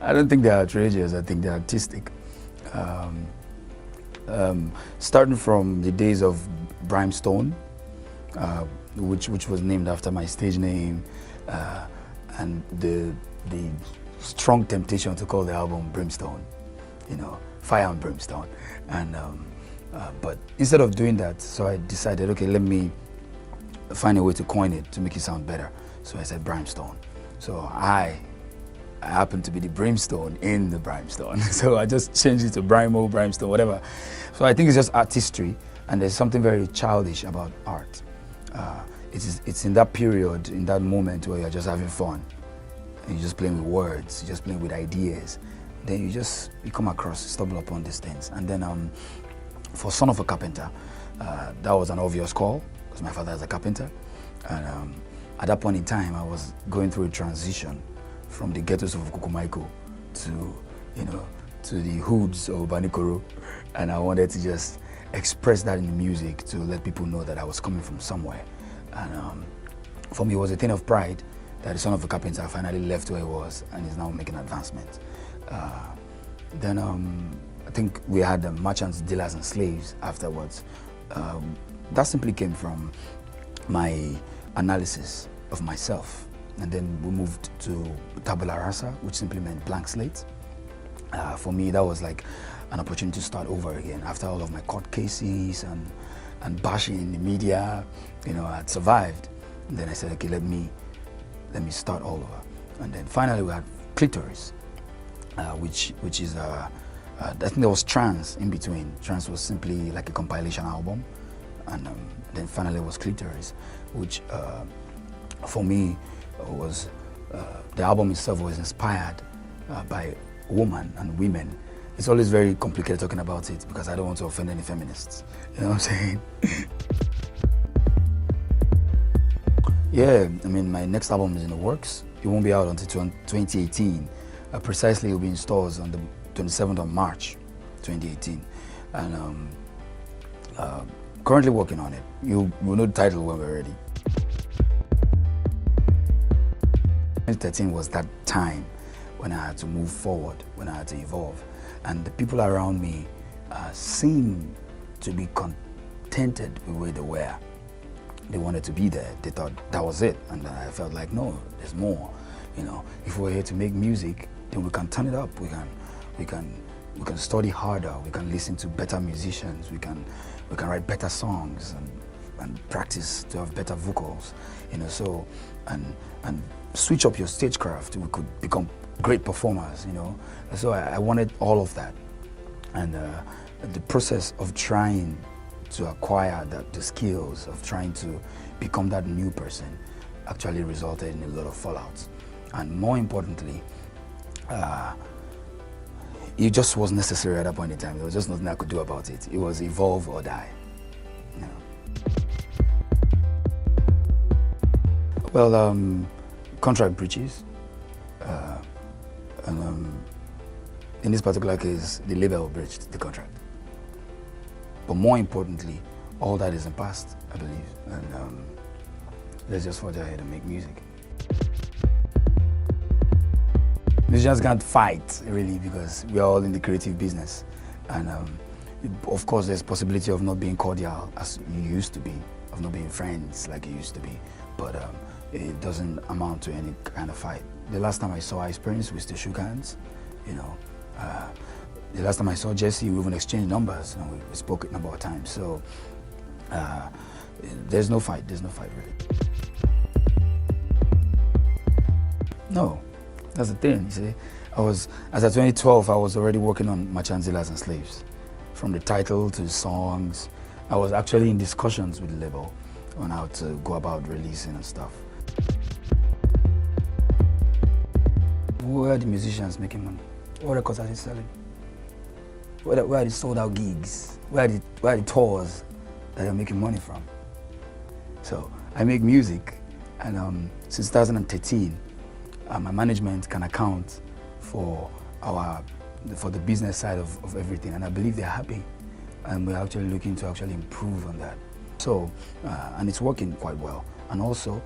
I don't think they're outrageous. I think they're artistic. Starting from the days of Brymo, which was named after my stage name, and the strong temptation to call the album Brimstone, you know, Fire and Brimstone. And but instead of doing that, so I decided, okay, let me find a way to coin it to make it sound better. So I said Brimstone. So I happened to be the brimstone in the Brimstone. So I just changed it to Brymo, Brimstone, whatever. So I think it's just artistry, and there's something very childish about art. It's in that period, in that moment where you're just having fun, and you're just playing with words, you're just playing with ideas. Then you come across, stumble upon these things. And then for Son of a Carpenter, that was an obvious call, because my father is a carpenter. And at that point in time, I was going through a transition from the ghettos of Kukumaiko to, you know, to the hoods of Banikoro. And I wanted to just express that in music to let people know that I was coming from somewhere. And for me, it was a thing of pride that the Son of a Carpenter finally left where he was and is now making advancements. Then I think we had Merchants, Dealers and Slaves afterwards. That simply came from my analysis of myself. And then we moved to Tabula Rasa, which simply meant blank slate. For me, that was like an opportunity to start over again. After all of my court cases and bashing in the media, you know, I had survived. And then I said, okay, let me start all over. And then finally we had Clitoris, which is, I think there was Trance in between. Trance was simply like a compilation album. And then finally it was Clitoris, which for me was, the album itself was inspired by woman and women. It's always very complicated talking about it because I don't want to offend any feminists. You know what I'm saying? Yeah, I mean, my next album is in the works. It won't be out until 2018. Precisely, it will be in stores on the 27th of March, 2018. And currently working on it. You'll know the title when we're ready. 2013 was that time when I had to move forward, when I had to evolve. And the people around me seemed to be contented with where they were. They wanted to be there. They thought that was it. And I felt like, no, there's more. You know, if we're here to make music, then we can turn it up. We can study harder. We can listen to better musicians. We can write better songs and practice to have better vocals. You know, so and switch up your stagecraft. We could become great performers. You know, so I wanted all of that. And the process of trying to acquire the skills of trying to become that new person actually resulted in a lot of fallouts. And more importantly, it just was necessary at that point in time. There was just nothing I could do about it. It was evolve or die. You know. Well, contract breaches. In this particular case, the label breached the contract. But more importantly, all that is in the past, I believe. And let's just forge ahead and make music. Musicians can't fight, really, because we are all in the creative business. And of course, there's possibility of not being cordial as you used to be, of not being friends like you used to be. But it doesn't amount to any kind of fight. The last time I saw Ice Prince, we still shook hands, you know. The last time I saw Jesse, we even exchanged numbers, and we spoke a number of times. So there's no fight really. No, that's the thing, you see. As of 2012, I was already working on Merchants, Dealers and Slaves. From the title to the songs, I was actually in discussions with the label on how to go about releasing and stuff. Where are the musicians making money? What records are they selling? Where are the sold out gigs? Where are the tours that they're making money from? So I make music, and since 2013, my management can account for the business side of everything, and I believe they're happy, and we're actually looking to improve on that. So and it's working quite well. And also,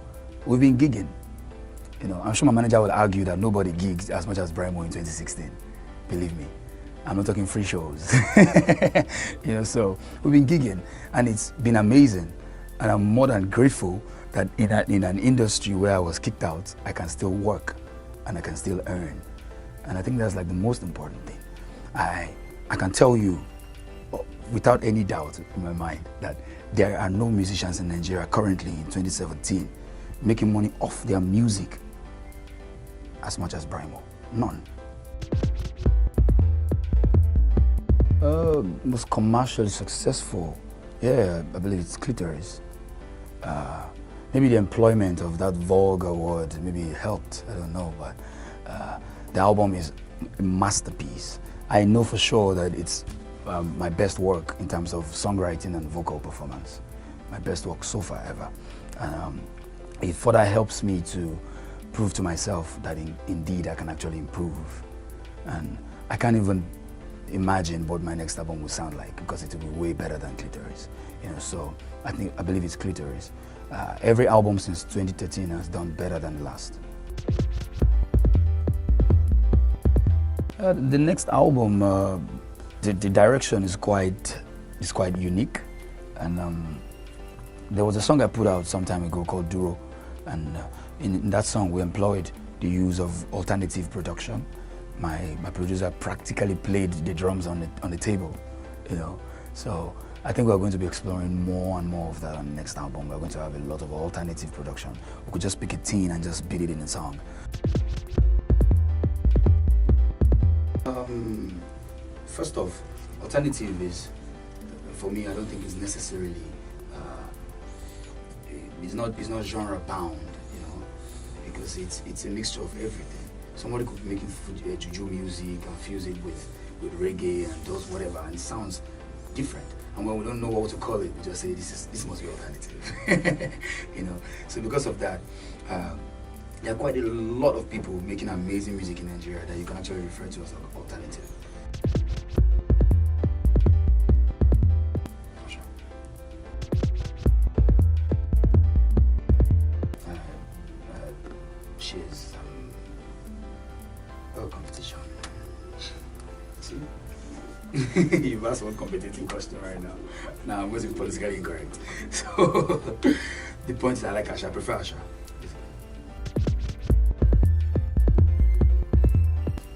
we've been gigging. You know, I'm sure my manager will argue that nobody gigs as much as Brymo in 2016. Believe me. I'm not talking free shows. You know, so we've been gigging and it's been amazing. And I'm more than grateful that in an industry where I was kicked out, I can still work and I can still earn. And I think that's like the most important thing. I can tell you without any doubt in my mind that there are no musicians in Nigeria currently in 2017 making money off their music as much as Brymo. None. Most commercially successful, yeah, I believe it's Clitoris. Maybe the employment of that vulgar word maybe helped, I don't know, but the album is a masterpiece. I know for sure that it's my best work in terms of songwriting and vocal performance. My best work so far ever. And it further helps me to prove to myself that indeed I can actually improve. And I can't even imagine what my next album will sound like because it will be way better than Clitoris. You know, so I believe it's Clitoris. Every album since 2013 has done better than the last. The next album, the direction is quite unique, and there was a song I put out some time ago called Duro, and in that song we employed the use of alternative production. My producer practically played the drums on the table, you know. So I think we're going to be exploring more and more of that on the next album. We're going to have a lot of alternative production. We could just pick a tune and just beat it in a song. First off, alternative is, for me, I don't think it's necessarily, it's not genre bound, you know, because it's a mixture of everything. Somebody could be making juju music and fuse it with reggae and does whatever, and it sounds different. And when we don't know what to call it, we just say this must be alternative. You know. So because of that, there are quite a lot of people making amazing music in Nigeria that you can actually refer to as alternative. Cheers. Competition. See? You've asked one competitive question right now. Now I'm going to be politically incorrect. So the point is I like Asha, I prefer Asha.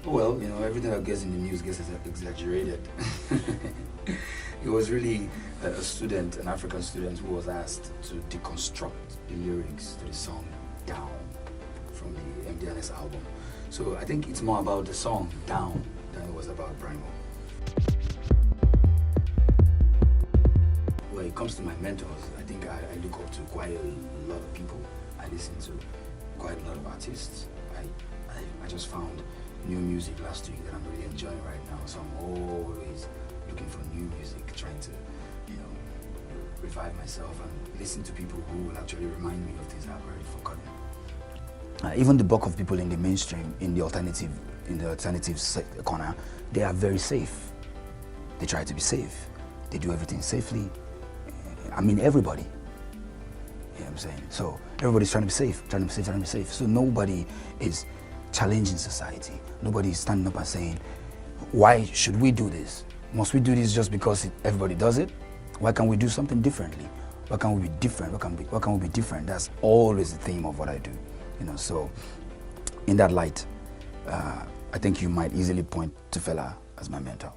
Well, you know, everything that gets in the news gets exaggerated. It was really a student, an African student, who was asked to deconstruct the lyrics to the song Down from the MDNS album. So I think it's more about the song Down than it was about Brymo. When it comes to my mentors, I think I look up to quite a lot of people. I listen to quite a lot of artists. I just found new music last week that I'm really enjoying right now. So I'm always looking for new music, trying to, you know, revive myself and listen to people who will actually remind me of things I've already forgotten. Even the bulk of people in the mainstream, in the alternative corner, they are very safe. They try to be safe. They do everything safely. I mean, everybody. You know what I'm saying? So everybody's trying to be safe, trying to be safe, trying to be safe. So nobody is challenging society. Nobody is standing up and saying, why should we do this? Must we do this just because everybody does it? Why can't we do something differently? Why can't we be different? Why can't we be different? That's always the theme of what I do. You know, so in that light, I think you might easily point to Fela as my mentor.